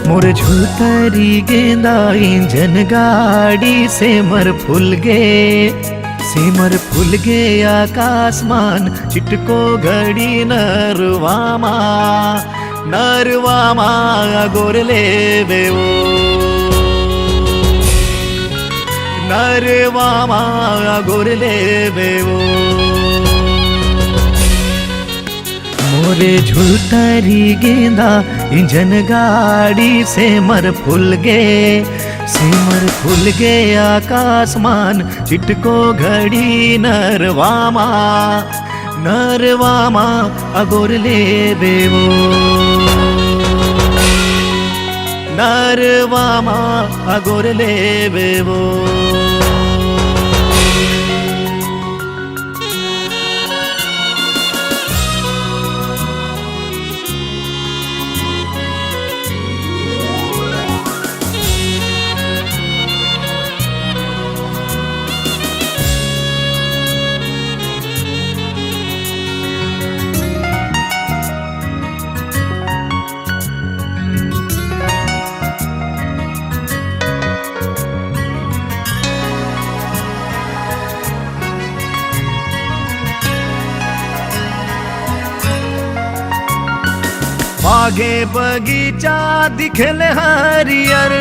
मोर झूतरी गेंदा इंजन गाड़ी सेमर फूल गे आकाशमान चिटको घड़ी नरवामा गोरले बेवो नरवामा गोरले बेवो मोरे झूलतारी गेंदा इंजन गाड़ी सेमर फूल गे आकाशमान चिटको घड़ी नरवामा अगोरले बेवो नरवामा अगोरले बेवो आगे बगीचा दिखल हरियर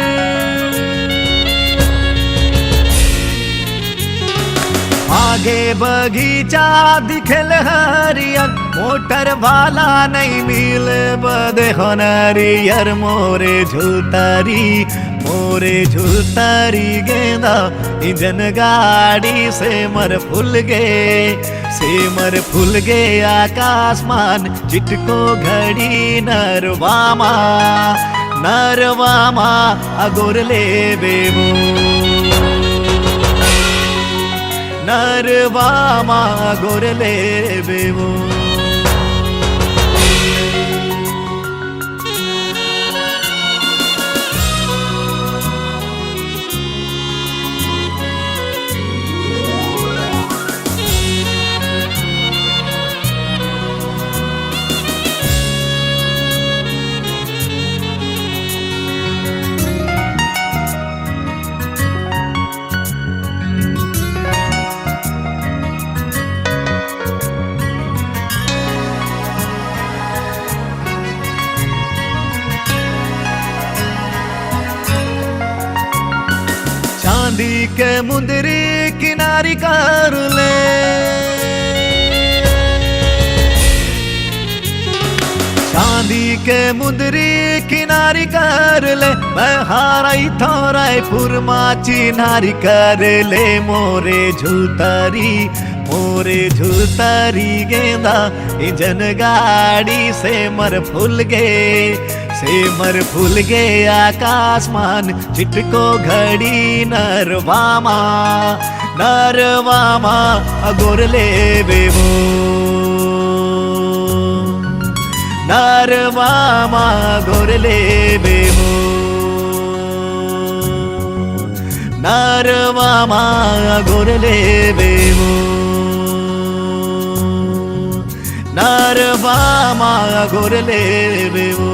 आगे बगीचा दिखल हरियर मोटर वाला नहीं मिल बदे हरियर मोरे झूलतारी गेंदा इंजन गाड़ी सेमर फूल गे आकाशमान चिटको घड़ी नरवामा अगोरले बेवो नरवामा अगोरले बेवो चांदी के मुंदरी किनारी कर ले चांदी के मुंदरी किनारी कर ले मैं हाराई थोराई पुरमाची नारी कर ले मोरे झूलतारी गेंदा इंजन गाड़ी सेमर फूल गे आकाशमान चिटको घड़ी नरवामा अगोरले बेवो नरवामा अगोरले बेवो नरवामा अगोरले बेवो नरवामा अगोरले बेवो।